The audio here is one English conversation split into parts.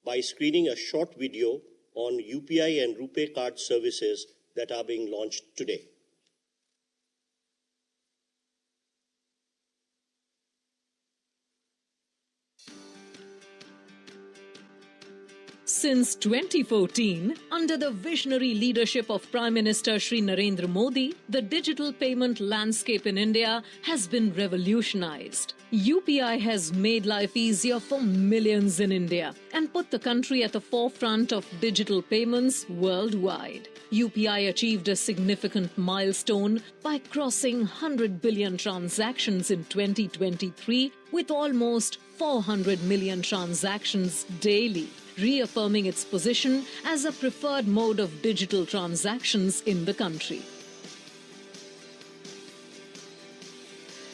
by screening a short video on UPI and RuPay card services that are being launched today. Since 2014, under the visionary leadership of Prime Minister Shri Narendra Modi, the digital payment landscape in India has been revolutionized. UPI has made life easier for millions in India and put the country at the forefront of digital payments worldwide. UPI achieved a significant milestone by crossing 100 billion transactions in 2023 with almost 400 million transactions daily, reaffirming its position as a preferred mode of digital transactions in the country.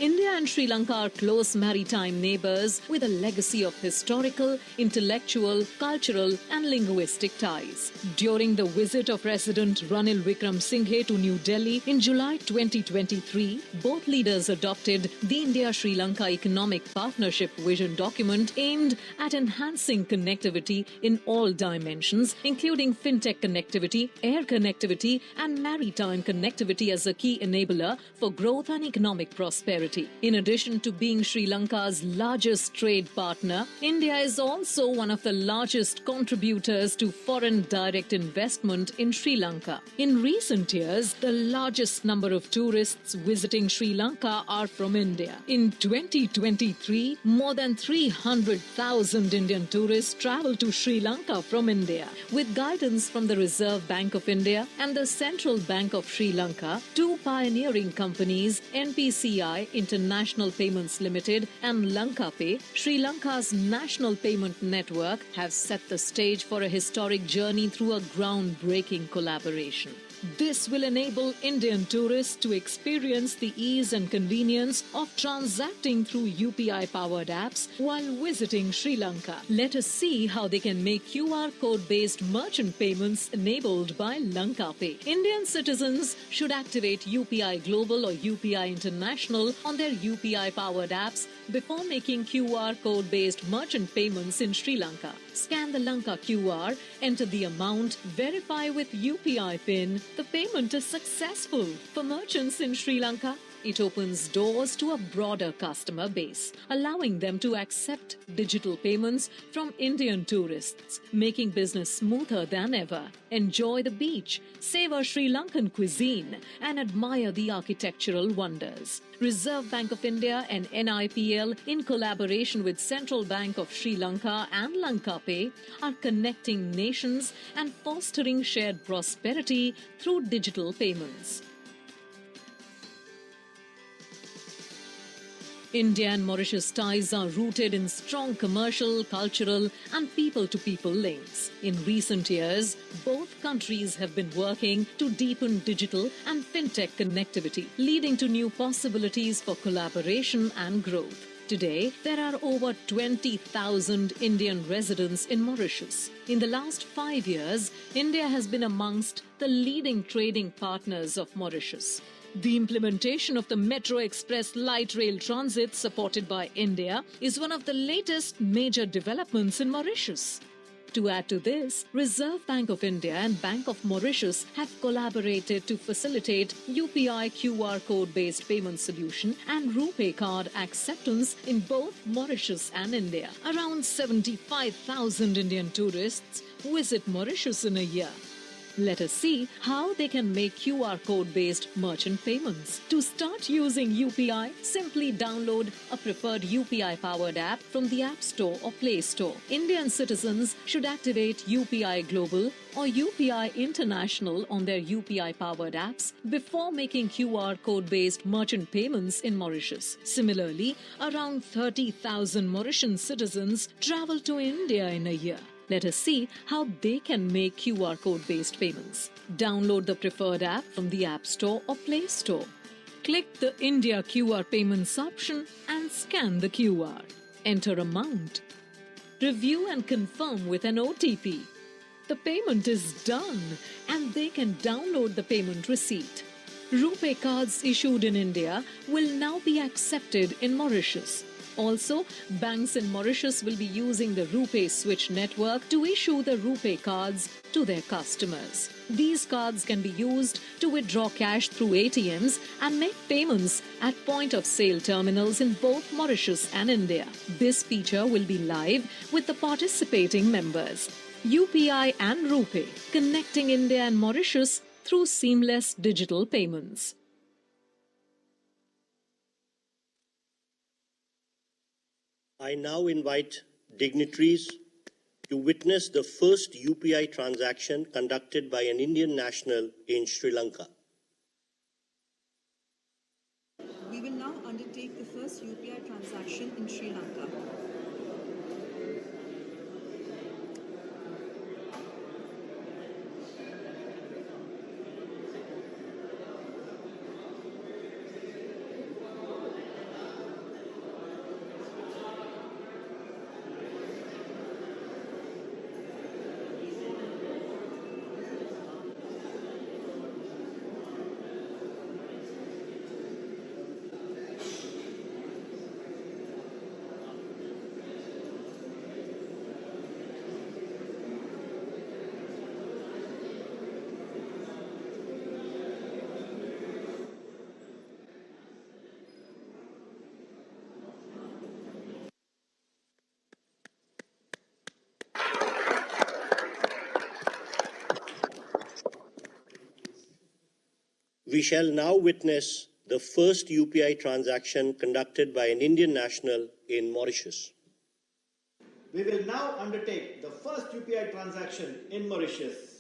India and Sri Lanka are close maritime neighbours with a legacy of historical, intellectual, cultural and linguistic ties. During the visit of President Ranil Wickremesinghe to New Delhi in July 2023, both leaders adopted the India-Sri Lanka Economic Partnership Vision document aimed at enhancing connectivity in all dimensions, including fintech connectivity, air connectivity and maritime connectivity as a key enabler for growth and economic prosperity. In addition to being Sri Lanka's largest trade partner, India is also one of the largest contributors to foreign direct investment in Sri Lanka. In recent years, the largest number of tourists visiting Sri Lanka are from India. In 2023, more than 300,000 Indian tourists traveled to Sri Lanka from India. With guidance from the Reserve Bank of India and the Central Bank of Sri Lanka, two pioneering companies, NPCI International Payments Limited and LankaPay, Sri Lanka's national payment network, have set the stage for a historic journey through a groundbreaking collaboration. This will enable Indian tourists to experience the ease and convenience of transacting through UPI-powered apps while visiting Sri Lanka. Let us see how they can make QR code-based merchant payments enabled by LankaPay. Indian citizens should activate UPI Global or UPI International on their UPI-powered apps before making QR code-based merchant payments in Sri Lanka. Scan the Lanka QR, enter the amount, verify with UPI PIN. The payment is successful. For merchants in Sri Lanka, it opens doors to a broader customer base, allowing them to accept digital payments from Indian tourists, making business smoother than ever. Enjoy the beach, savor Sri Lankan cuisine, and admire the architectural wonders. Reserve Bank of India and NIPL, in collaboration with Central Bank of Sri Lanka and LankaPay, are connecting nations and fostering shared prosperity through digital payments. India and Mauritius ties are rooted in strong commercial, cultural and people-to-people links. In recent years, both countries have been working to deepen digital and fintech connectivity, leading to new possibilities for collaboration and growth. Today, there are over 20,000 Indian residents in Mauritius. In the last 5 years, India has been amongst the leading trading partners of Mauritius. The implementation of the Metro Express light rail transit supported by India is one of the latest major developments in Mauritius. To add to this, Reserve Bank of India and Bank of Mauritius have collaborated to facilitate UPI QR code-based payment solution and RuPay card acceptance in both Mauritius and India. Around 75,000 Indian tourists visit Mauritius in a year. Let us see how they can make QR code-based merchant payments. To start using UPI, simply download a preferred UPI-powered app from the App Store or Play Store. Indian citizens should activate UPI Global or UPI International on their UPI-powered apps before making QR code-based merchant payments in Mauritius. Similarly, around 30,000 Mauritian citizens travel to India in a year. Let us see how they can make QR code-based payments. Download the preferred app from the App Store or Play Store. Click the India QR Payments option and scan the QR. Enter amount. Review and confirm with an OTP. The payment is done and they can download the payment receipt. RuPay cards issued in India will now be accepted in Mauritius. Also, banks in Mauritius will be using the RuPay switch network to issue the RuPay cards to their customers. These cards can be used to withdraw cash through ATMs and make payments at point-of-sale terminals in both Mauritius and India. This feature will be live with the participating members. UPI and RuPay, connecting India and Mauritius through seamless digital payments. I now invite dignitaries to witness the first UPI transaction conducted by an Indian national in Sri Lanka. We will now undertake the first UPI transaction in Sri Lanka. We shall now witness the first UPI transaction conducted by an Indian national in Mauritius. We will now undertake the first UPI transaction in Mauritius.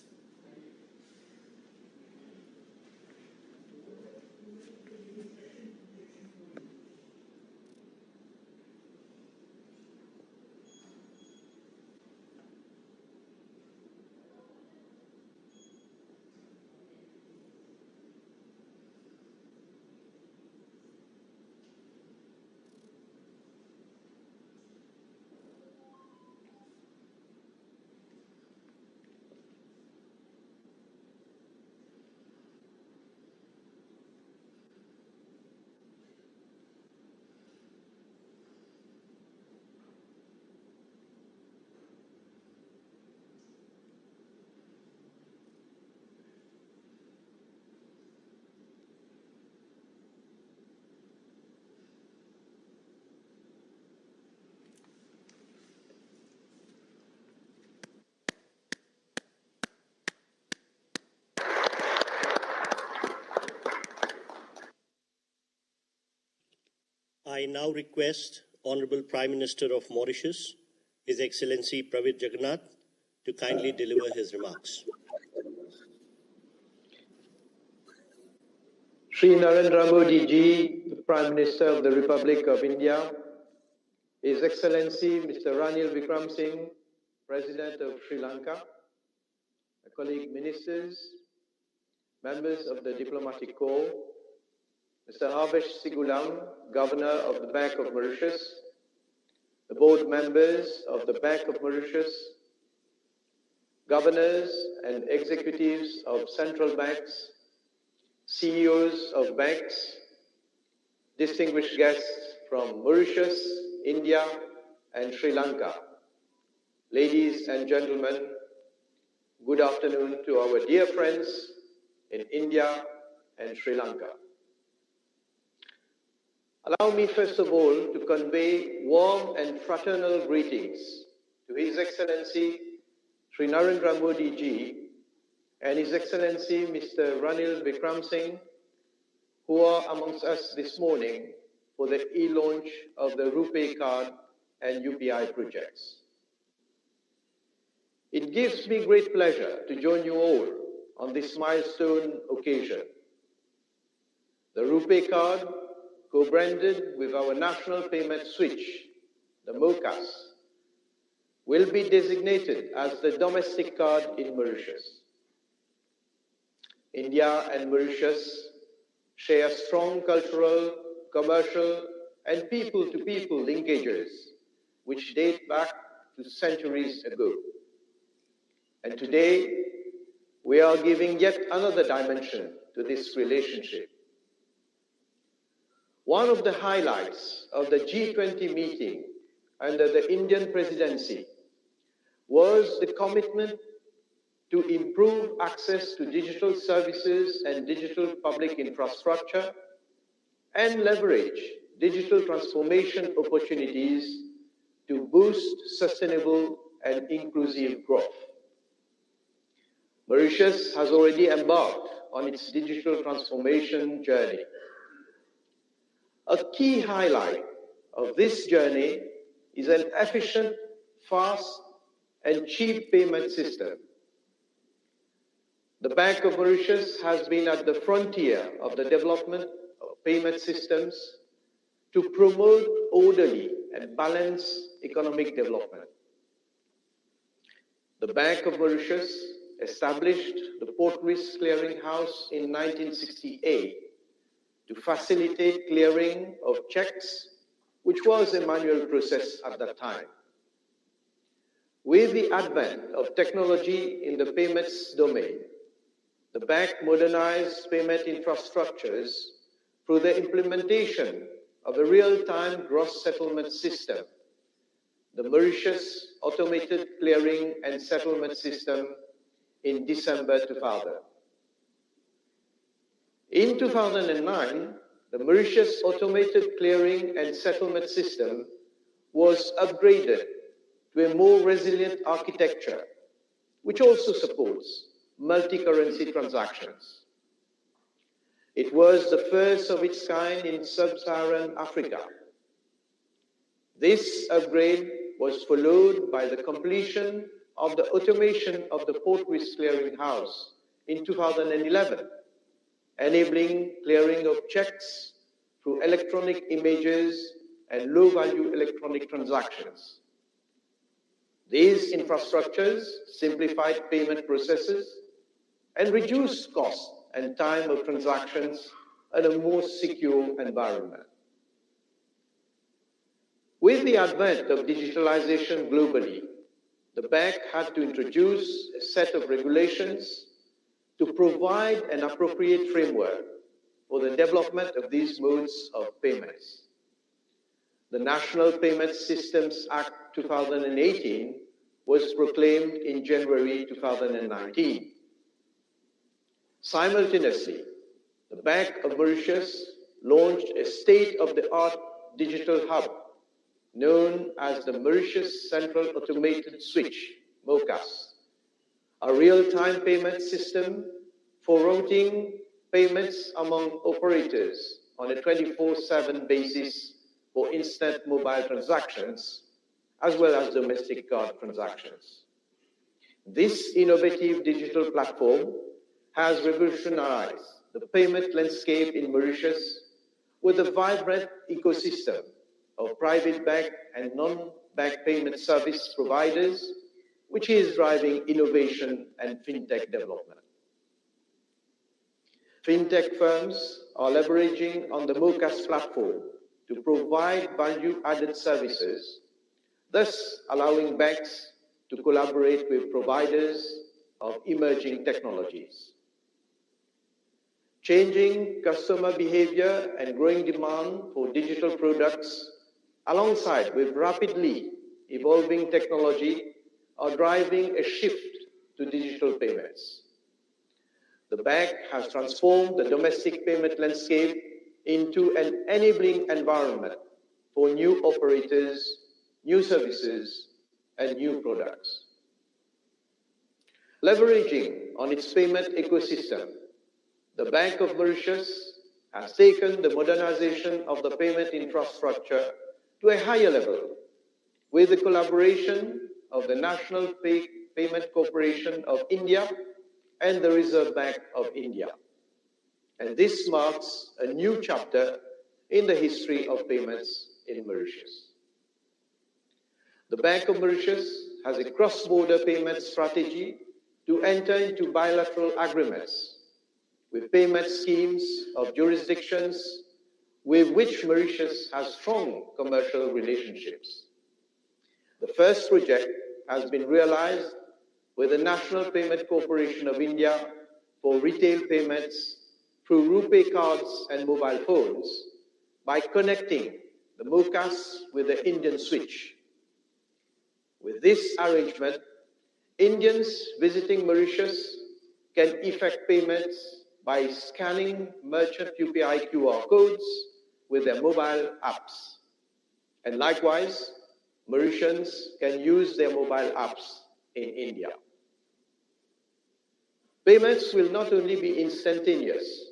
I now request Honorable Prime Minister of Mauritius, His Excellency Pravind Jagannath, to kindly deliver his remarks. Shri Narendra Modi ji, the Prime Minister of the Republic of India, His Excellency Mr. Ranil Wickremesinghe, President of Sri Lanka, my colleague ministers, members of the Diplomatic Corps, Mr. Havesh Sigulam, Governor of the Bank of Mauritius, the board members of the Bank of Mauritius, governors and executives of central banks, CEOs of banks, distinguished guests from Mauritius, India, and Sri Lanka. Ladies and gentlemen, good afternoon to our dear friends in India and Sri Lanka. Allow me first of all to convey warm and fraternal greetings to His Excellency Sri Narendra Modi ji and His Excellency Mr. Ranil Wickremesinghe, who are amongst us this morning for the e-launch of the RuPay card and UPI projects. It gives me great pleasure to join you all on this milestone occasion. The RuPay card, co-branded with our national payment switch, the MOCAS, will be designated as the domestic card in Mauritius. India and Mauritius share strong cultural, commercial, and people-to-people linkages which date back to centuries ago. And today, we are giving yet another dimension to this relationship. One of the highlights of the G20 meeting under the Indian presidency was the commitment to improve access to digital services and digital public infrastructure and leverage digital transformation opportunities to boost sustainable and inclusive growth. Mauritius has already embarked on its digital transformation journey. A key highlight of this journey is an efficient, fast, and cheap payment system. The Bank of Mauritius has been at the frontier of the development of payment systems to promote orderly and balanced economic development. The Bank of Mauritius established the Port Risk Clearing House in 1968 to facilitate clearing of checks, which was a manual process at that time. With the advent of technology in the payments domain, the bank modernized payment infrastructures through the implementation of a real-time gross settlement system, the Mauritius Automated Clearing and Settlement System, in December 2000. In 2009, the Mauritius Automated Clearing and Settlement System was upgraded to a more resilient architecture, which also supports multi-currency transactions. It was the first of its kind in sub-Saharan Africa. This upgrade was followed by the completion of the automation of the Port Risk Clearing House in 2011, enabling clearing of checks through electronic images and low-value electronic transactions. These infrastructures simplified payment processes and reduced cost and time of transactions in a more secure environment. With the advent of digitalization globally, the bank had to introduce a set of regulations to provide an appropriate framework for the development of these modes of payments. The National Payment Systems Act 2018 was proclaimed in January 2019. Simultaneously, the Bank of Mauritius launched a state-of-the-art digital hub known as the Mauritius Central Automated Switch, MOCAS, a real-time payment system for routing payments among operators on a 24/7 basis for instant mobile transactions, as well as domestic card transactions. This innovative digital platform has revolutionized the payment landscape in Mauritius with a vibrant ecosystem of private bank and non-bank payment service providers, which is driving innovation and fintech development. Fintech firms are leveraging on the MOCAS platform to provide value-added services, thus allowing banks to collaborate with providers of emerging technologies. Changing customer behavior and growing demand for digital products, alongside with rapidly evolving technology, are driving a shift to digital payments. The bank has transformed the domestic payment landscape into an enabling environment for new operators, new services, and new products. Leveraging on its payment ecosystem, the Bank of Mauritius has taken the modernization of the payment infrastructure to a higher level with the collaboration of the National Payment Corporation of India and the Reserve Bank of India. And this marks a new chapter in the history of payments in Mauritius. The Bank of Mauritius has a cross-border payment strategy to enter into bilateral agreements with payment schemes of jurisdictions with which Mauritius has strong commercial relationships. The first project has been realized with the National Payment Corporation of India for retail payments through RuPay cards and mobile phones, by connecting the MOCAS with the Indian switch. With this arrangement, Indians visiting Mauritius can effect payments by scanning merchant UPI QR codes with their mobile apps. And likewise, Mauritians can use their mobile apps in India. Payments will not only be instantaneous,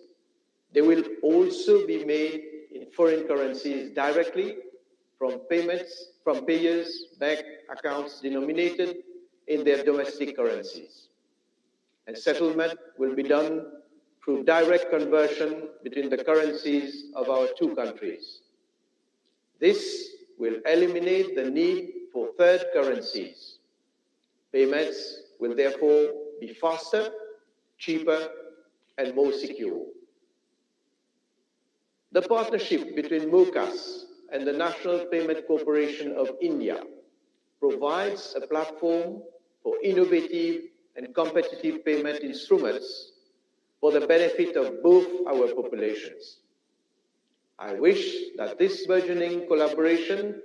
they will also be made in foreign currencies directly from payers' bank accounts denominated in their domestic currencies. And settlement will be done through direct conversion between the currencies of our two countries. This will eliminate the need for third currencies. Payments will therefore be faster, cheaper, and more secure. The partnership between MOCAS and the National Payment Corporation of India provides a platform for innovative and competitive payment instruments for the benefit of both our populations. I wish that this burgeoning collaboration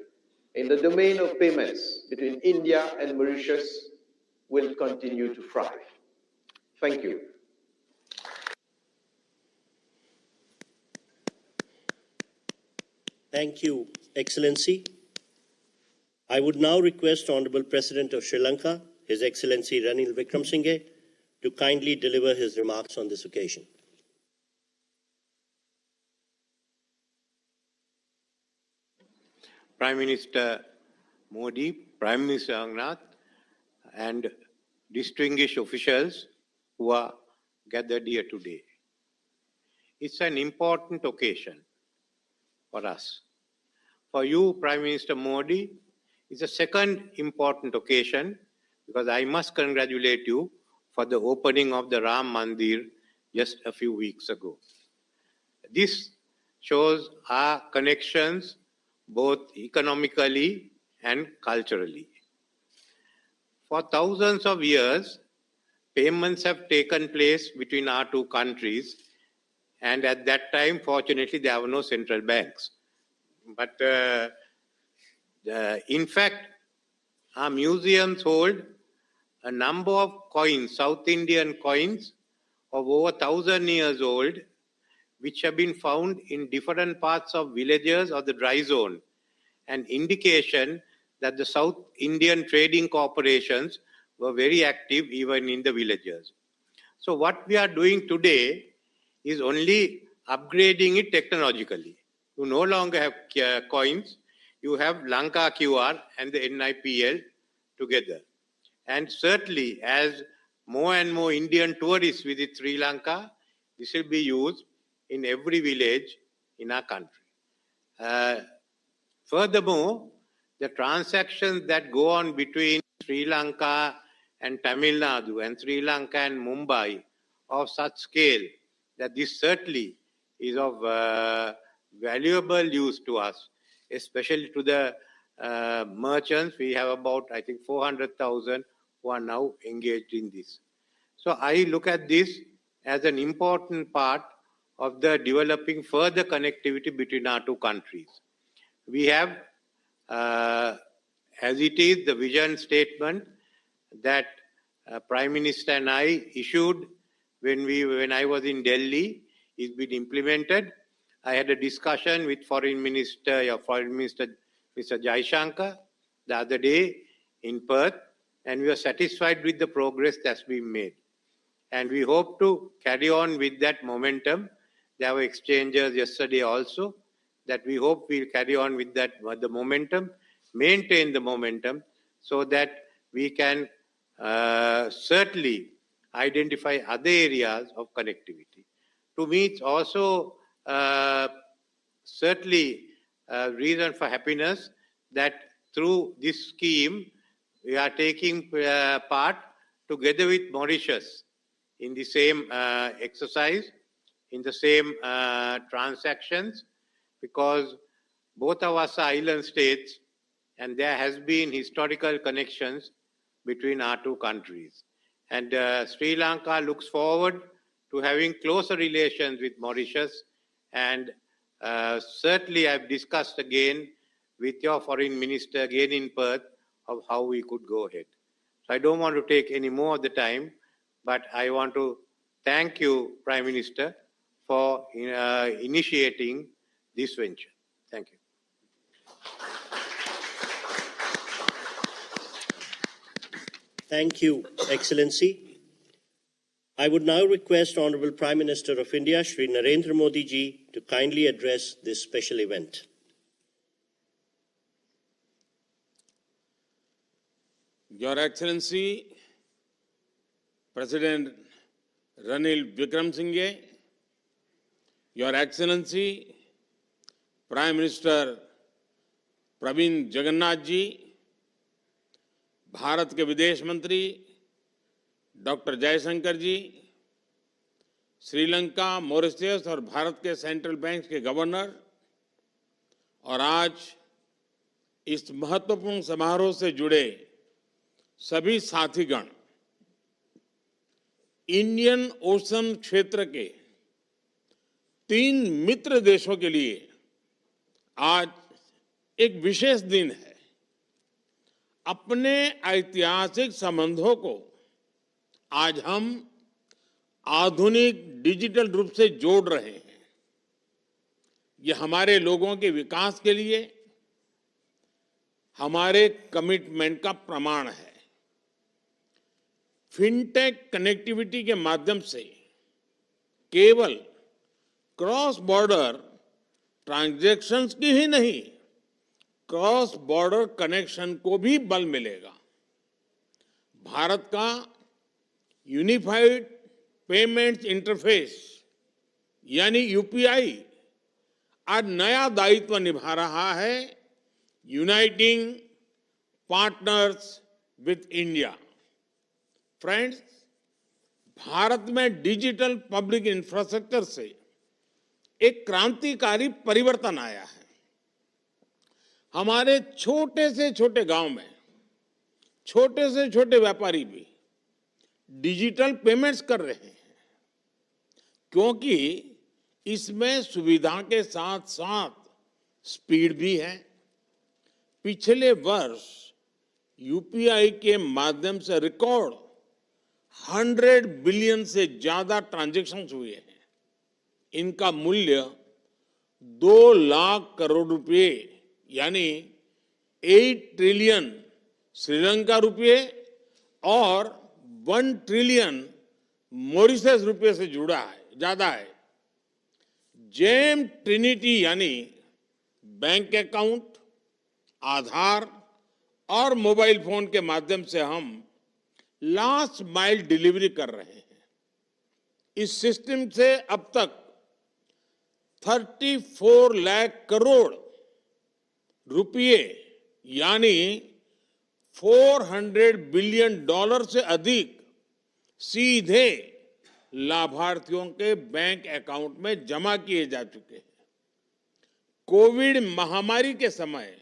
in the domain of payments between India and Mauritius will continue to thrive. Thank you. Thank you, Excellency. I would now request Honorable President of Sri Lanka, His Excellency Ranil Wickremesinghe, to kindly deliver his remarks on this occasion. Prime Minister Modi, Prime Minister Angnath, and distinguished officials who are gathered here today. It's an important occasion for us. For you, Prime Minister Modi, it's a second important occasion because I must congratulate you for the opening of the Ram Mandir just a few weeks ago. This shows our connections both economically and culturally. For thousands of years, payments have taken place between our two countries, and at that time, fortunately, there were no central banks. But in fact, our museums hold a number of coins, South Indian coins of over 1,000 years old, which have been found in different parts of villages or the dry zone, an indication that the South Indian trading corporations were very active even in the villages. So what we are doing today is only upgrading it technologically. You no longer have coins, you have Lanka QR and the NIPL together. And certainly, as more and more Indian tourists visit Sri Lanka, this will be used in every village in our country. Furthermore, the transactions that go on between Sri Lanka and Tamil Nadu and Sri Lanka and Mumbai of such scale that this certainly is of valuable use to us, especially to the merchants. We have about, I think, 400,000 who are now engaged in this. So I look at this as an important part of the developing further connectivity between our two countries. We have, as it is, the vision statement that Prime Minister and I issued when I was in Delhi is been implemented. I had a discussion with Foreign Minister Mr. Jaishankar the other day in Perth, and we are satisfied with the progress that's been made. And we hope to carry on with that momentum. There were exchanges yesterday also that we hope we'll carry on with that, the momentum, maintain the momentum so that we can certainly identify other areas of connectivity. To me, it's also certainly a reason for happiness that through this scheme, we are taking part together with Mauritius in the same exercise, in the same transactions, because both of us are island states and there has been historical connections between our two countries. And Sri Lanka looks forward to having closer relations with Mauritius and Certainly, I've discussed again with your foreign minister again in Perth of how we could go ahead. So I don't want to take any more of the time, but I want to thank you, Prime Minister, for initiating this venture. Thank you. Thank you, Excellency. I would now request Honorable Prime Minister of India, Shri Narendra Modi ji, to kindly address this special event. Your Excellency, President Ranil Wickremesinghe, Your Excellency, Prime Minister Praveen Jagannath ji, Bharat के विदेश मंत्री doctor Jaishankar जी, Sri Lanka, Mauritius और भारत के central bank के governor और आज इस महत्वपूर्ण समारोह से जुड़े सभी साथीगण, इंडियन ओशन क्षेत्र के 3 मित्र देशों के लिए आज एक विशेष दिन है। अपने ऐतिहासिक संबंधों को आज हम आधुनिक डिजिटल रूप से जोड़ रहे हैं। ये हमारे लोगों के विकास के लिए हमारे कमिटमेंट का प्रमाण है। फिनटेक कनेक्टिविटी के माध्यम से केवल क्रॉस बॉर्डर ट्रांजैक्शंस की ही नहीं, क्रॉस बॉर्डर कनेक्शन को भी बल मिलेगा। भारत का यूनिफाइड पेमेंट्स इंटरफेस यानी यूपीआई आज नया दायित्व निभा रहा है, uniting partners with India. Friends, Bharat में डिजिटल पब्लिक इंफ्रास्ट्रक्चर से एक क्रांतिकारी परिवर्तन आया है। हमारे छोटे से छोटे गांव में छोटे से छोटे व्यापारी भी डिजिटल पेमेंट्स कर रहे हैं, क्योंकि इसमें सुविधा के साथ साथ स्पीड भी है। पिछले वर्ष यूपीआई के माध्यम से रिकॉर्ड 100 बिलियन से ज्यादा ट्रांजैक्शंस हुए हैं। इनका मूल्य 2 लाख करोड़ रुपए यानी 8 ट्रिलियन श्रीलंका रुपये और 1 ट्रिलियन मॉरिशस रुपये से जुड़ा है, ज्यादा है। जेम ट्रिनिटी यानी बैंक अकाउंट, आधार और मोबाइल फोन के माध्यम से हम लास्ट माइल डिलीवरी कर रहे हैं। इस सिस्टम से अब तक 34 लाख करोड़ रुपये यानी $400 बिलियन से अधिक सीधे लाभार्थियों के बैंक अकाउंट में जमा किए जा चुके हैं। कोविड महामारी के समय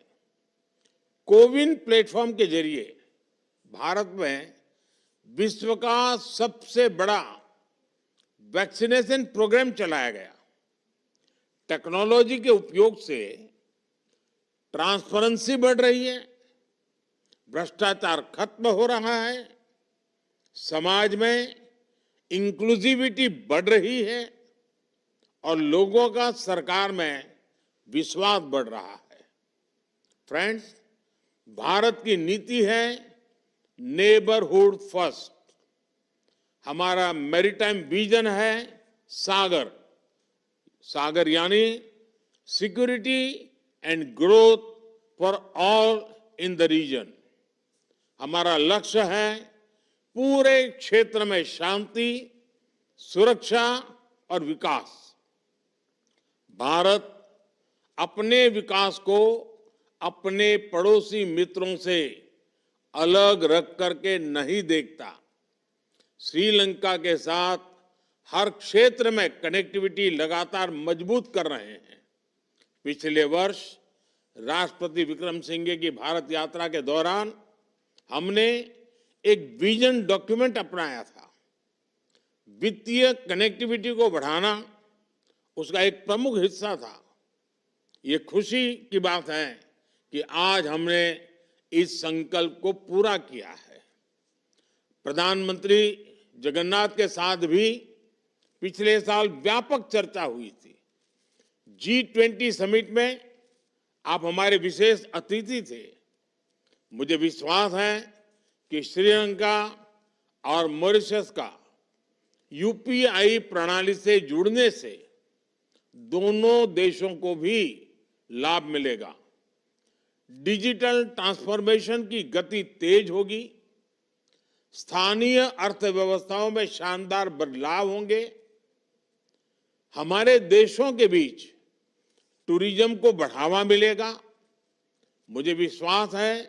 कोविन प्लेटफॉर्म के जरिए भारत में विश्व का सबसे बड़ा वैक्सीनेशन प्रोग्राम चलाया गया। टेक्नोलॉजी के उपयोग से ट्रांसपेरेंसी बढ़ रही है, भ्रष्टाचार खत्म हो रहा है, समाज में इंक्लूसिविटी बढ़ रही है और लोगों का सरकार में विश्वास बढ़ रहा है। फ्रेंड्स, भारत की नीति है नेबरहुड फर्स्ट। हमारा मैरीटाइम विजन है सागर। सागर यानी security and growth for all in the region. हमारा लक्ष्य है पूरे क्षेत्र में शांति, सुरक्षा और विकास। भारत अपने विकास को अपने पड़ोसी मित्रों से अलग रख करके नहीं देखता। श्रीलंका के साथ हर क्षेत्र में कनेक्टिविटी लगातार मजबूत कर रहे हैं। पिछले वर्ष राष्ट्रपति विक्रमसिंघे की भारत यात्रा के दौरान हमने एक विजन डॉक्यूमेंट अपनाया था। वित्तीय कनेक्टिविटी को बढ़ाना उसका एक प्रमुख हिस्सा था। ये खुशी की बात है कि आज हमने इस संकल्प को पूरा किया है। प्रधानमंत्री जगन्नाथ के साथ भी पिछले साल व्यापक चर्चा हुई थी। G20 समिट में आप हमारे विशेष अतिथि थे। मुझे विश्वास है कि श्रीलंका और मॉरिशस का UPI प्रणाली से जुड़ने से दोनों देशों को भी लाभ मिलेगा। डिजिटल ट्रांसफॉर्मेशन की गति तेज होगी, स्थानीय अर्थव्यवस्थाओं में शानदार बदलाव होंगे, हमारे देशों के बीच टूरिज्म को बढ़ावा मिलेगा। मुझे विश्वास है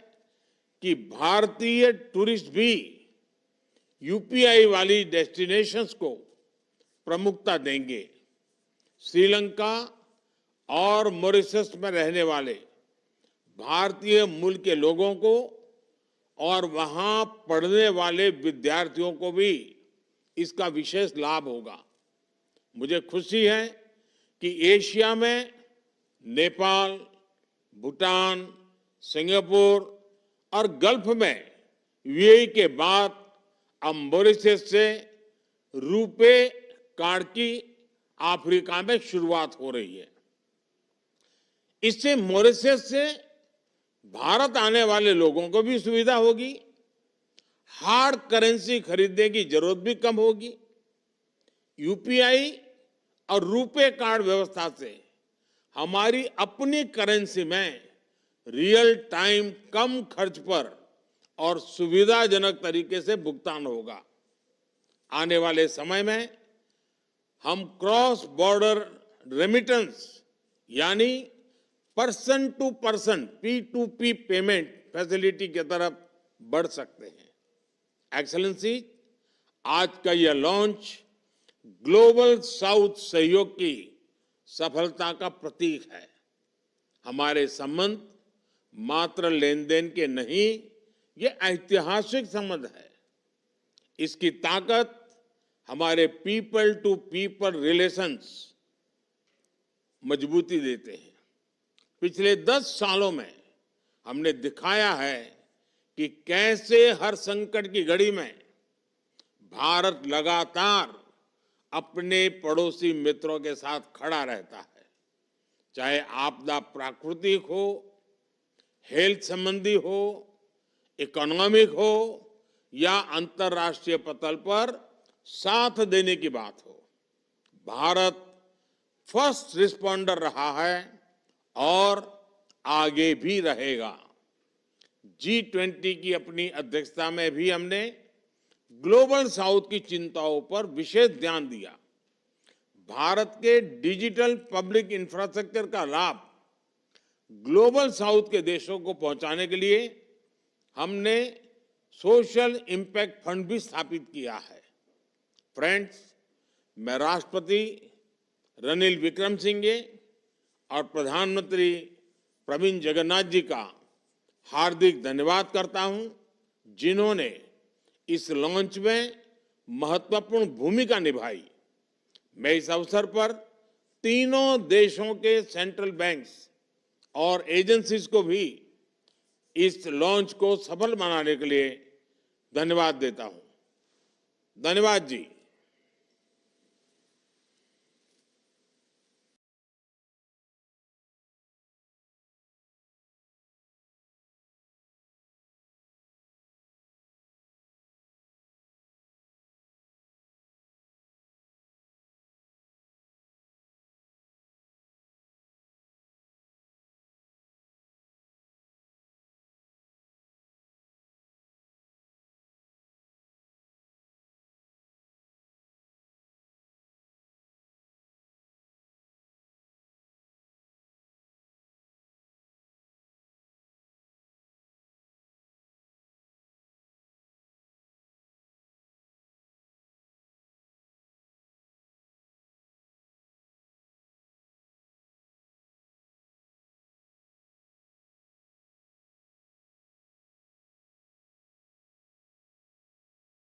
कि भारतीय टूरिस्ट भी UPI वाली डेस्टिनेशंस को प्रमुखता देंगे। श्रीलंका और मॉरिशस में रहने वाले भारतीय मूल के लोगों को और वहां पढ़ने वाले विद्यार्थियों को भी इसका विशेष लाभ होगा। मुझे खुशी है कि एशिया में नेपाल, भूटान, सिंगापुर और गल्फ में UAE के बाद अब मॉरिशस से रूपे कार्ड की अफ्रीका में शुरुआत हो रही है। इससे मॉरिशस से भारत आने वाले लोगों को भी सुविधा होगी, हार्ड करेंसी खरीदने की जरूरत भी कम होगी। UPI और रूपे कार्ड व्यवस्था से हमारी अपनी करेंसी में रियल टाइम कम खर्च पर और सुविधाजनक तरीके से भुगतान होगा। आने वाले समय में हम क्रॉस बॉर्डर रेमिटेंस यानी person to person P2P payment facility की तरफ बढ़ सकते हैं। एक्सेलेंसी, आज का यह लॉन्च ग्लोबल साउथ सहयोग की सफलता का प्रतीक है। हमारे संबंध मात्र लेन देन के नहीं, ये ऐतिहासिक संबंध है। इसकी ताकत हमारे पीपल टू पीपल रिलेशंस मजबूती देते हैं। पिछले 10 सालों में हमने दिखाया है कि कैसे हर संकट की घड़ी में भारत लगातार अपने पड़ोसी मित्रों के साथ खड़ा रहता है। चाहे आपदा प्राकृतिक हो, हेल्थ संबंधी हो, इकोनॉमिक हो या अंतर्राष्ट्रीय पटल पर साथ देने की बात हो, भारत फर्स्ट रिस्पॉन्डर रहा है और आगे भी रहेगा। G20 की अपनी अध्यक्षता में भी हमने ग्लोबल साउथ की चिंताओं पर विशेष ध्यान दिया। भारत के डिजिटल पब्लिक इंफ्रास्ट्रक्चर का लाभ ग्लोबल साउथ के देशों को पहुंचाने के लिए हमने सोशल इम्पैक्ट फंड भी स्थापित किया है। फ्रेंड्स, मैं राष्ट्रपति रनिल विक्रमसिंघे और प्रधानमंत्री प्रवीण जगन्नाथ जी का हार्दिक धन्यवाद करता हूं, जिन्होंने इस लॉन्च में महत्वपूर्ण भूमिका निभाई। मैं इस अवसर पर तीनों देशों के सेंट्रल बैंक्स और एजेंसीज को भी इस लॉन्च को सफल बनाने के लिए धन्यवाद देता हूं। धन्यवाद जी।